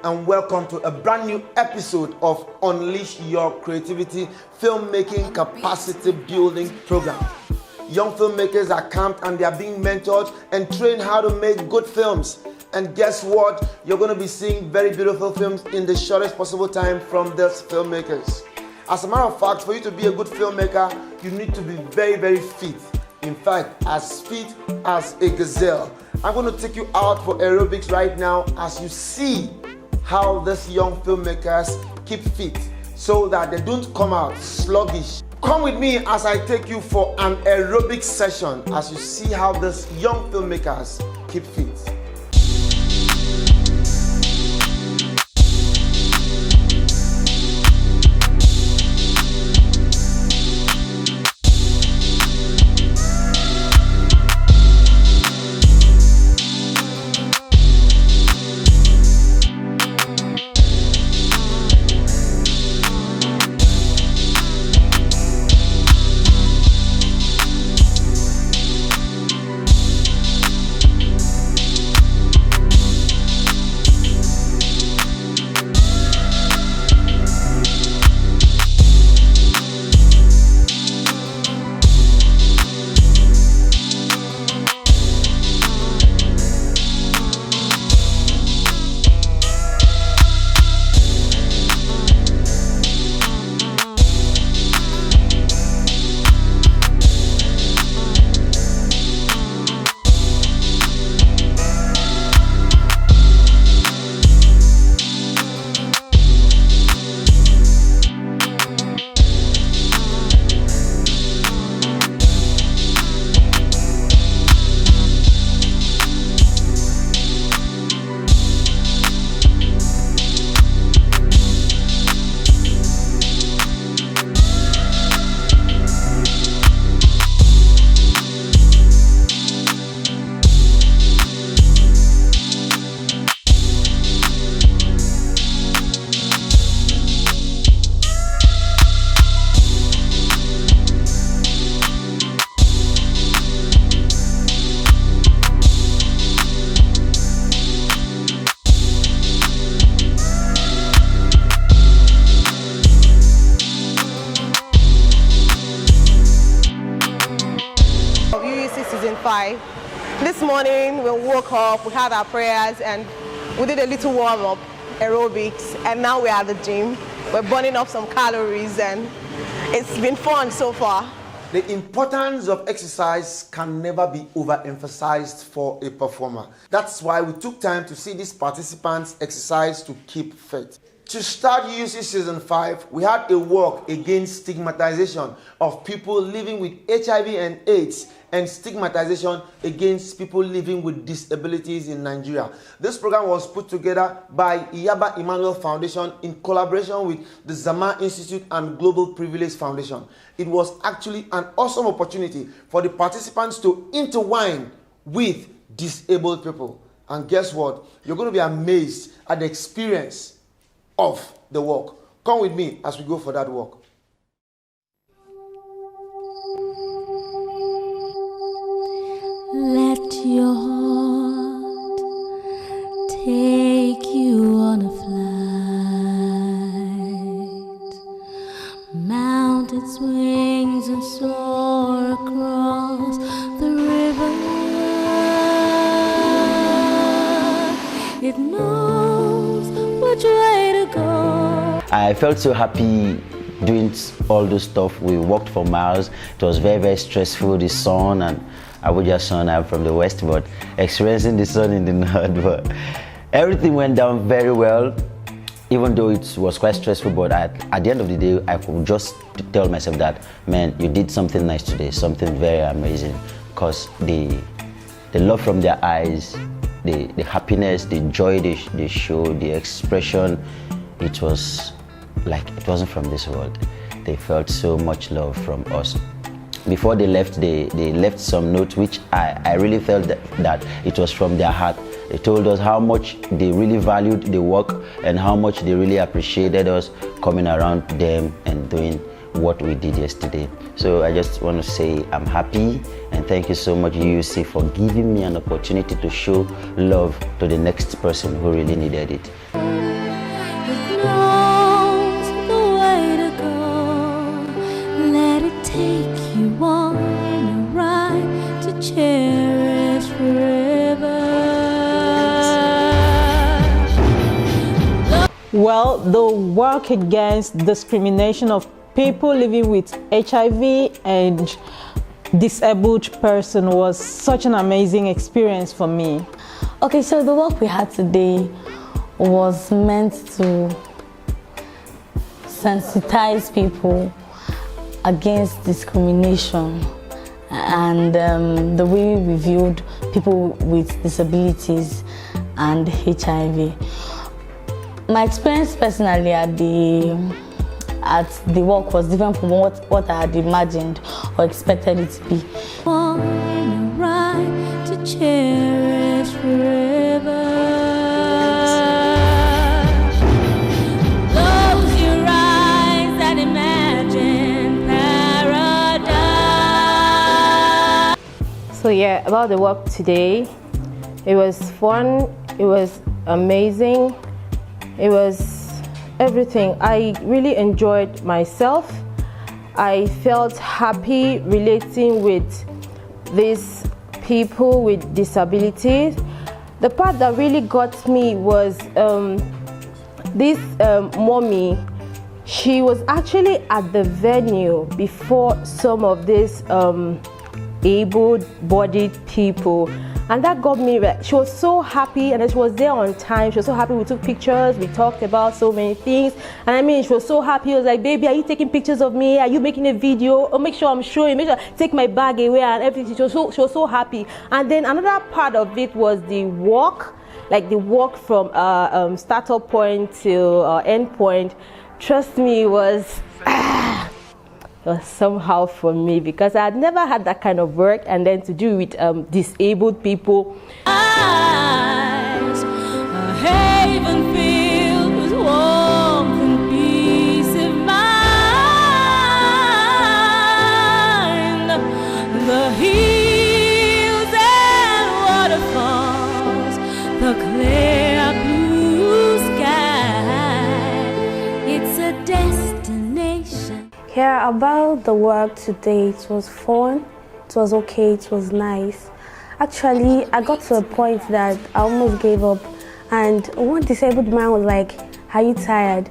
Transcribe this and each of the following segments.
and welcome to a brand new episode of Unleash Your Creativity Filmmaking Capacity Building Program. Young filmmakers are camped and they are being mentored and trained how to make good films. And guess what? You're going to be seeing very beautiful films in the shortest possible time from these filmmakers. As a matter of fact, for you to be a good filmmaker, you need to be very, very fit. In fact, as fit as a gazelle. I'm going to take you out for aerobics right now as you see how these young filmmakers keep fit so that they don't come out sluggish. Come with me as I take you for an aerobic session as you see how these young filmmakers keep fit. Season 5. This morning we woke up, we had our prayers and we did a little warm-up, aerobics, and now we're at the gym. We're burning off some calories and it's been fun so far. The importance of exercise can never be overemphasized for a performer. That's why we took time to see these participants exercise to keep fit. To start UC Season 5, we had a work against stigmatization of people living with HIV and AIDS and stigmatization against people living with disabilities in Nigeria. This program was put together by Iyaba Emmanuel Foundation in collaboration with the Zaman Institute and Global Privilege Foundation. It was actually an awesome opportunity for the participants to intertwine with disabled people. And guess what? You're going to be amazed at the experience of the work. Come with me as we go for that walk. Let your heart take you on a flight, mount its wings and soar across the river. It knows which way to go. I felt so happy doing all this stuff. We walked for miles. It was very, very stressful, the sun, and Abuja sun. I'm from the west, but experiencing the sun in the north. But everything went down very well, even though it was quite stressful. But at the end of the day, I could just tell myself that, man, you did something nice today, something very amazing. Because the love from their eyes, the happiness, the joy they show, the expression, it was like it wasn't from this world. They felt so much love from us. Before they left, they left some notes which I really felt that it was from their heart. They told us how much they really valued the work and how much they really appreciated us coming around them and doing what we did yesterday. So I just want to say I'm happy and thank you so much, UUC, for giving me an opportunity to show love to the next person who really needed it. Well, the work against discrimination of people living with HIV and disabled person was such an amazing experience for me. Okay, so the work we had today was meant to sensitize people against discrimination and the way we viewed people with disabilities and HIV. My experience personally at the work was different from what I had imagined or expected it to be. Right to cherish forever. Close your eyes and imagine paradise. So yeah, about the work today, it was fun, it was amazing, it was everything. I really enjoyed myself. I felt happy relating with these people with disabilities. The part that really got me was this mommy. She was actually at the venue before some of these able-bodied people, and that got me. She was so happy, and she was there on time. She was so happy. We took pictures, we talked about so many things, and I mean, she was so happy. I was like, baby, are you taking pictures of me? Are you making a video? Oh, make sure I'm showing, make sure I take my bag away and everything. She was so happy. And then another part of it was the walk, like the walk from startup point to end point. Trust me, it was somehow for me, because I had never had that kind of work, and then to do with disabled people. Eyes, a haven filled with warmth and peace of mind. The hills and waterfalls, the clear blue sky. It's a destination. Yeah, about the work today, it was fun, it was okay, it was nice. Actually, I got to a point that I almost gave up, and one disabled man was like, are you tired?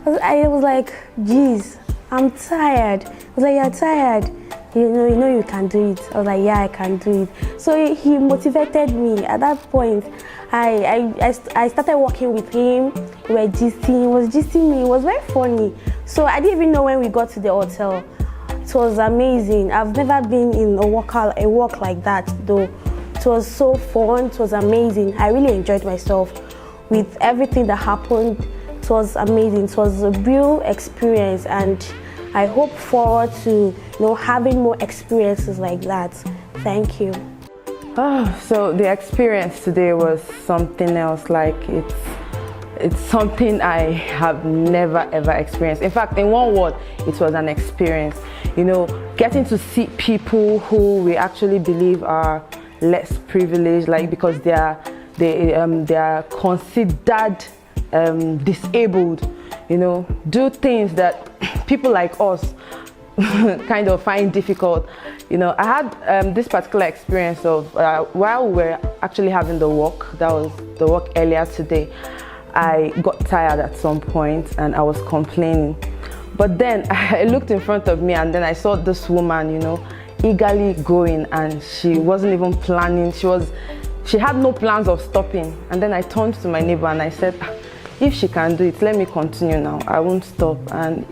I was like, geez, I'm tired. He was like, you're tired. You know you can do it. I was like, yeah, I can do it. So he motivated me. At that point, I started working with him. We were gisting, he was gisting me. It was very funny. So I didn't even know when we got to the hotel. It was amazing. I've never been in a walk like that though. It was so fun, it was amazing. I really enjoyed myself with everything that happened. It was amazing. It was a real experience, and I hope forward to having more experiences like that. Thank you. So the experience today was something else. Like it's something I have never ever experienced. In fact, in one word, it was an experience. Getting to see people who we actually believe are less privileged, like because they are considered disabled, do things that people like us kind of find difficult. I had this particular experience of while we were actually having the walk, that was the walk earlier today, I got tired at some point and I was complaining. But then I looked in front of me and then I saw this woman, eagerly going, and she wasn't even planning. She had no plans of stopping. And then I turned to my neighbor and I said, if she can do it, let me continue now. I won't stop. And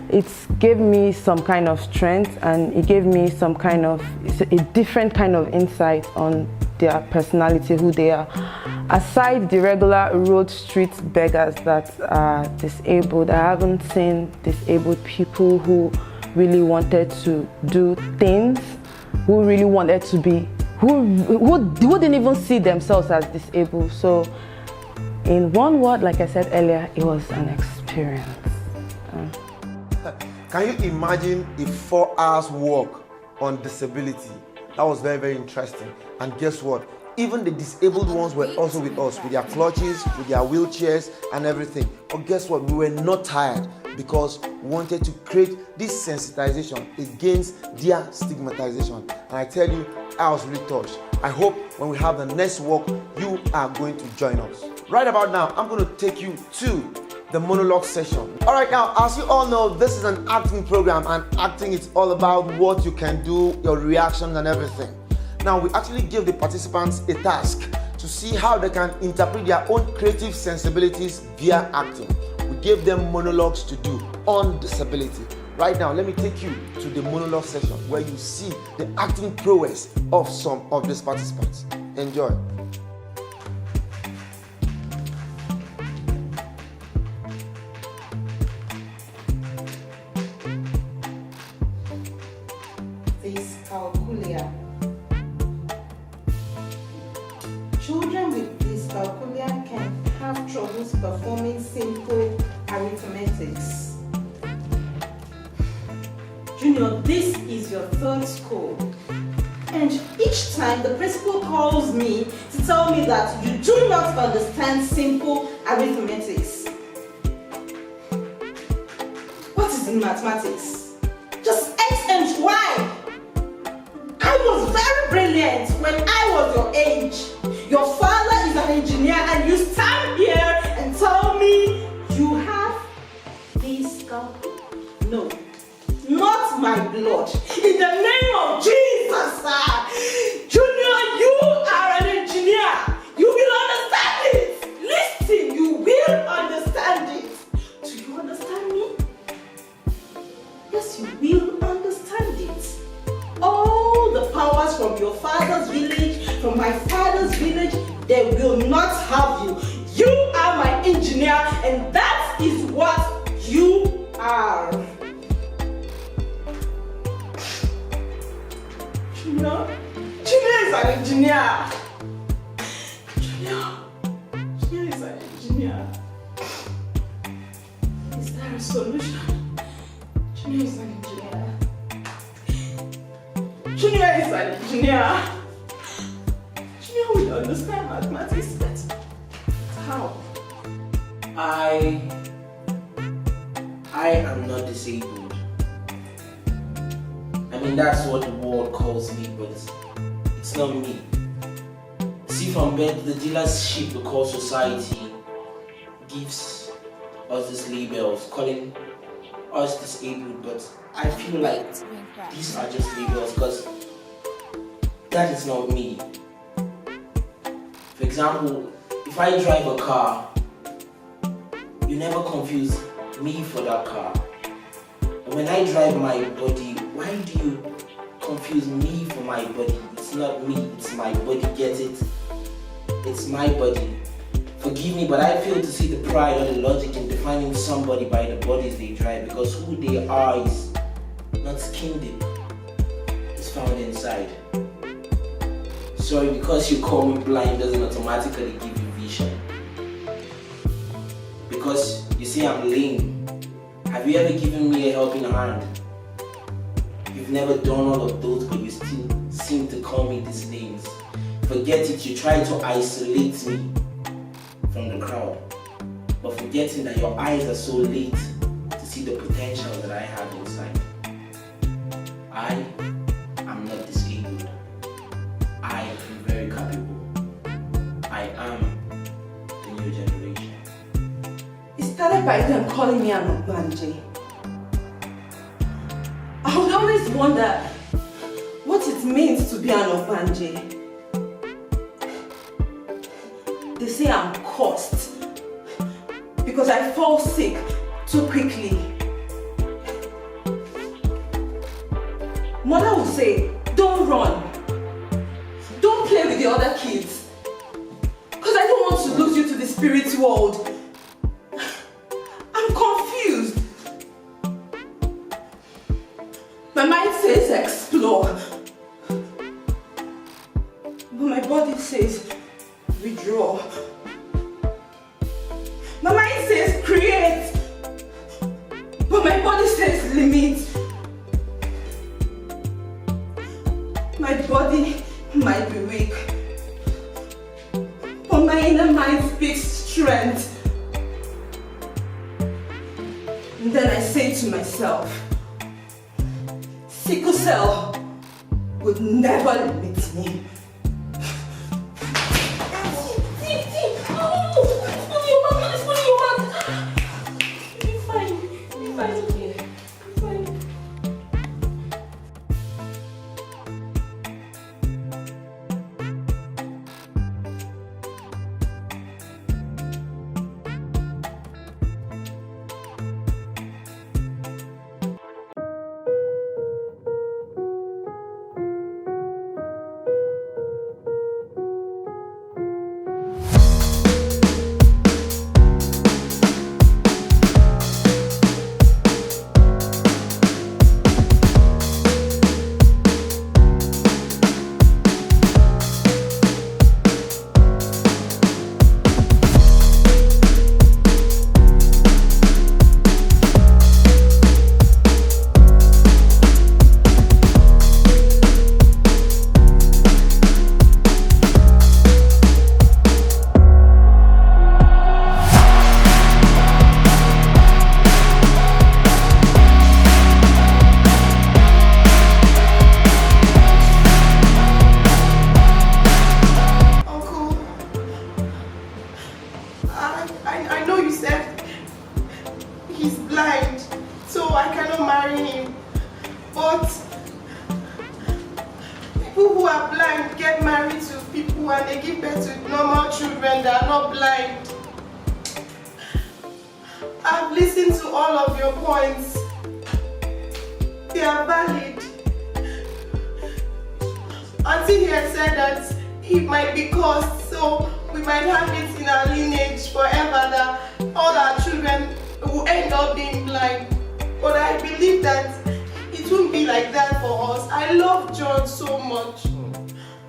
it gave me some kind of strength, and it gave me some kind of a different kind of insight on their personality, who they are. Aside the regular road street beggars that are disabled, I haven't seen disabled people who really wanted to do things, who really wanted to be, who didn't even see themselves as disabled. So in one word, like I said earlier, it was an experience. Can you imagine a 4 hours walk on disability? That was very, very interesting. And guess what? Even the disabled ones were also with us, with their clutches, with their wheelchairs and everything. But guess what? We were not tired, because we wanted to create this sensitization against their stigmatization. And I tell you, I was really touched. I hope when we have the next walk, you are going to join us. Right about now, I'm going to take you to the monologue session. All right, now, as you all know, this is an acting program, and acting is all about what you can do, your reactions and everything. Now, we actually give the participants a task to see how they can interpret their own creative sensibilities via acting. We give them monologues to do on disability. Right now, let me take you to the monologue session where you see the acting prowess of some of these participants. Enjoy. Dyscalculia. Children with dyscalculia can have troubles performing simple arithmetics. Junior, this is your third school. And each time the principal calls me to tell me that you do not understand simple arithmetics. What is in mathematics? Just X and Y. I was very brilliant when I was your age. Your father is an engineer and you stand here and tell me you have dyscalculia? No, not my blood. In the name of Jesus, Junior, you are an engineer. You will understand it. Listen, you will understand it. Do you understand me? Yes, you will understand it. All the powers from your father's village, from my father's village, they will not have you. You are my engineer, and that is what you are. Junior is an engineer. Junior is an engineer. Is there a solution? Junior is an engineer. Junior is an engineer. Junior will understand mathematics better. How? I am not disabled. I mean, that's what the world calls me, but it's not me. See, from birth, the dealership we call society gives us these labels, calling us disabled, but I feel like these are just labels because that is not me. For example, if I drive a car, you never confuse me for that car. And when I drive my body, why do you confuse me for my body? It's not me, it's my body, get it? It's my body. Forgive me, but I fail to see the pride or the logic in defining somebody by the bodies they drive, because who they are is not skin deep. It's found inside. Sorry, because you call me blind doesn't automatically give you vision. Because you say I'm lame. Have you ever given me a helping hand? You've never done all of those, but you still seem to call me these names. Forget it, you try to isolate me from the crowd, but forgetting that your eyes are so late to see the potential that I have inside. I am not disabled. I am very capable. I am the new generation. It started by them calling me an Obanje. I would always wonder what it means to be an Obanje. They say I'm cursed because I fall sick too quickly. Mother will say, don't run. Don't play with the other kids. Because I don't want to lose you to the spirit world. I'm confused. My mind says explore. But my body says withdraw. My mind says create. But my body says limit. My body might be weak, but my inner mind speaks strength. And then I say to myself, sickle cell would never limit me. so I cannot marry him. But people who are blind get married to people and they give birth to normal children that are not blind. I've listened to all of your points. They are valid. Auntie here said that it might be cursed, so we might have it in our lineage forever that all our children will end up being blind. But I believe that it won't be like that for us. I love John so much.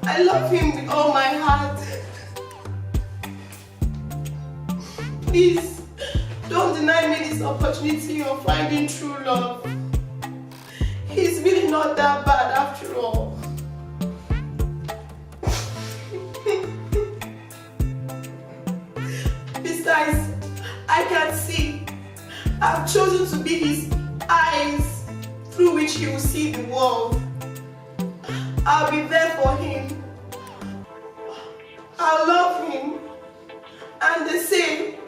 I love him with all my heart. Please, don't deny me this opportunity of finding true love. He's really not that bad after all. Besides, I can see. I've chosen to be his eyes through which he will see the world. I'll be there for him. I'll love him. And they say,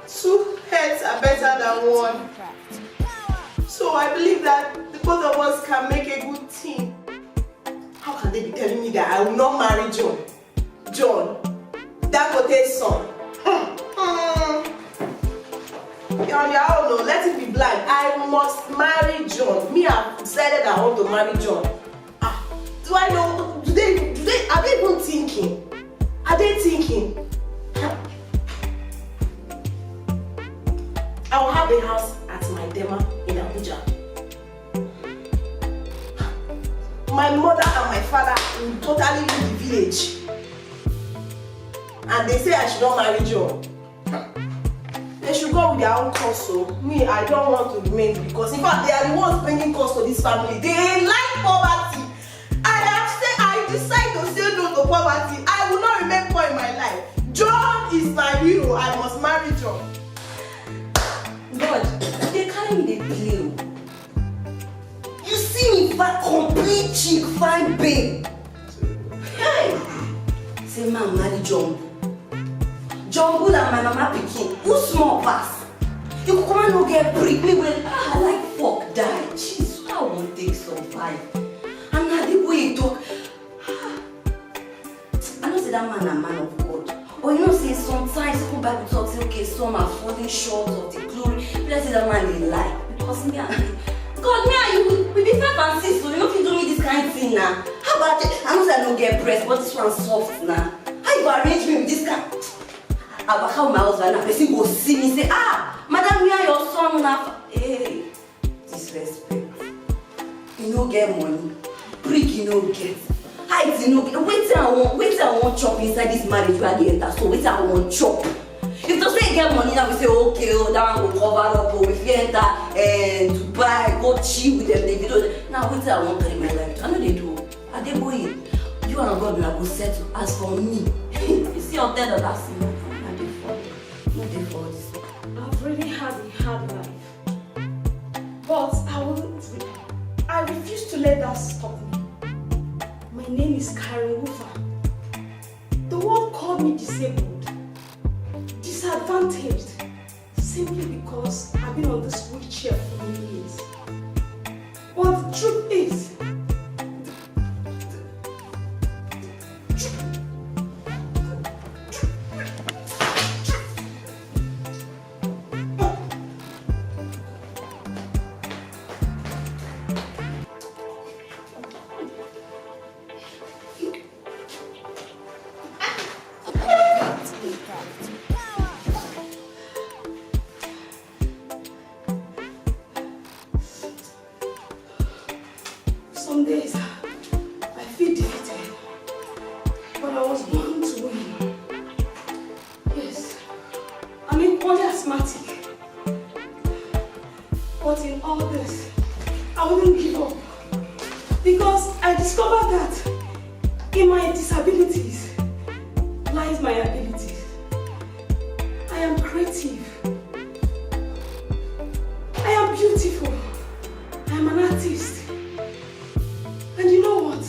2 heads are better than one. So I believe that the both of us can make a good team. How can they be telling me that I will not marry John? John, Dakote's son. No, let him be blind. I must marry John. Me, I've decided I want to marry John. Do I know? Are they even thinking? Are they thinking? I will have a house at my Dema in Abuja. My mother and my father will totally leave the village. And they say I should not marry John. They should go with their own cause. So me, I don't want to remain because in fact they are the ones bringing cause to this family. They like poverty. I decide to say no to poverty. I will not remain poor in my life. John is my hero. I must marry John. God, they carry me, they play. You see me, fat, complete chick, fine babe. Hey! Say, man, marry John. John good and my mama pikin. Who small pass? You could come and no get break me when I like fuck die. Jeez, I won't take survive. And now the way you talk. I know say that man a man of God. But you know say sometimes people Bible talk say okay, some are falling short of the glory. Let's say that man they lie. Because me and God, me and you we be 5 and 6, so you know if you do me this kind of thing now. How about it? I know say I don't get breast, but this one's soft now. How you arrange me with this kind? About how my husband and person go see me say, madam, we are your son now. Hey, disrespect. You no get money. Brick you no get. Height you no get. Wait till I want chop inside this marriage where they enter. So wait till I want chop. If they say get money now, we say okay, that one will cover up. Or if you enter Dubai, go chill with them. They video. Now wait till I want carry my life. I know they do. Are they going? You and God will go settle. As for me, you see your dead that scene. I've really had a hard life, but I refuse to let that stop me. My name is Karen Wufa. The world called me disabled, disadvantaged, simply because I've been on this wheelchair for many years. But the truth is, some days I feel defeated, but I was born to win. Yes, I'm equally asthmatic, but in all this, I wouldn't give up because I discovered that in my disabilities lies my abilities. I am creative. I am beautiful. I am an artist. And you know what?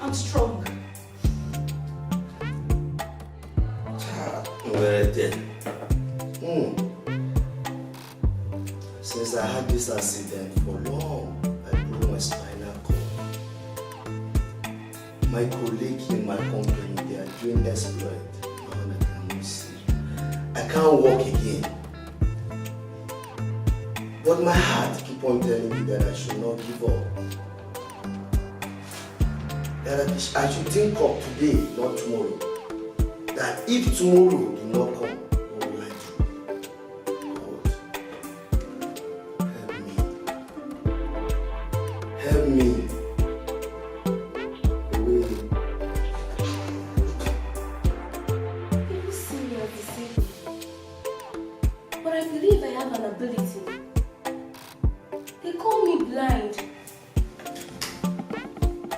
I'm strong. Since I had this accident for long, I broke my spinal cord. My colleague in my company, they are doing exploit. Man, I cannot see. I can't walk again. But my heart keep on telling me that I should not give up. That I should think of today, not tomorrow. That if tomorrow do not come, what will I do? God, help me. People see me as disabled, but I believe I have an ability. They call me blind,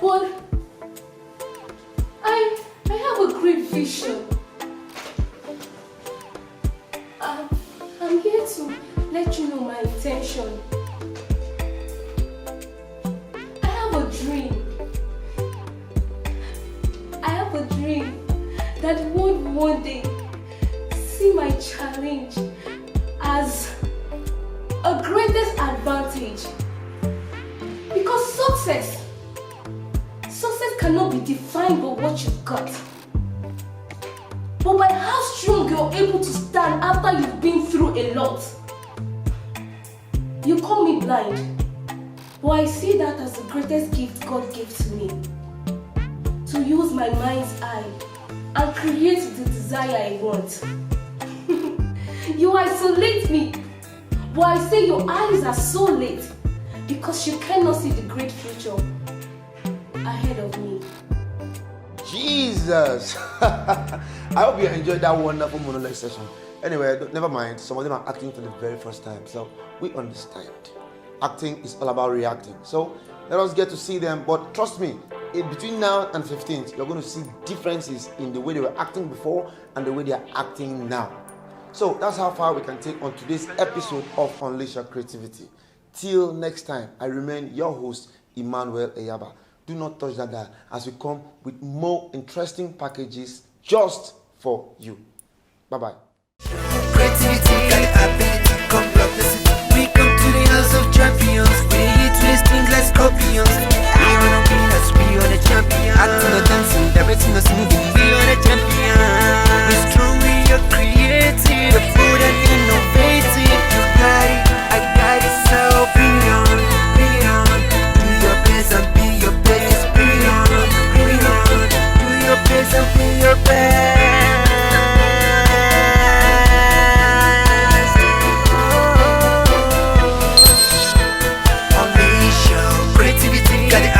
but I have a great vision. I'm here to let you know my intention. I have a dream. I have a dream that one day see my challenge as a greatest advantage. Because success cannot be defined by what you've got, but by how strong you're able to stand after you've been through a lot. You call me blind, but I see that as the greatest gift God gave to me. To use my mind's eye and create the desire I want. You isolate me, but I say your eyes are so late because you cannot see the great future ahead of me. Jesus! I hope you enjoyed that wonderful monologue session. Anyway, never mind. Some of them are acting for the very first time, so we understand. Acting is all about reacting. So let us get to see them. But trust me, between now and 15th, you're going to see differences in the way they were acting before and the way they are acting now. So that's how far we can take on today's episode of Unleash Your Creativity. Till next time, I remain your host, Emmanuel Eyaba. Do not touch that dial as we come with more interesting packages just for you. Bye-bye. Creativity, got the ability, come publicity. We come to the house of champions. We twisting like scorpions. We wanna win us, we are the champions. Acting or dancing, directing us moving, we are the champions. We're strong, we are creative, we're bold and innovative. You got it, I got it, so bring it on, bring it on. Do your best and be your best. Bring it on, bring it on. Do your best and be your best. Got the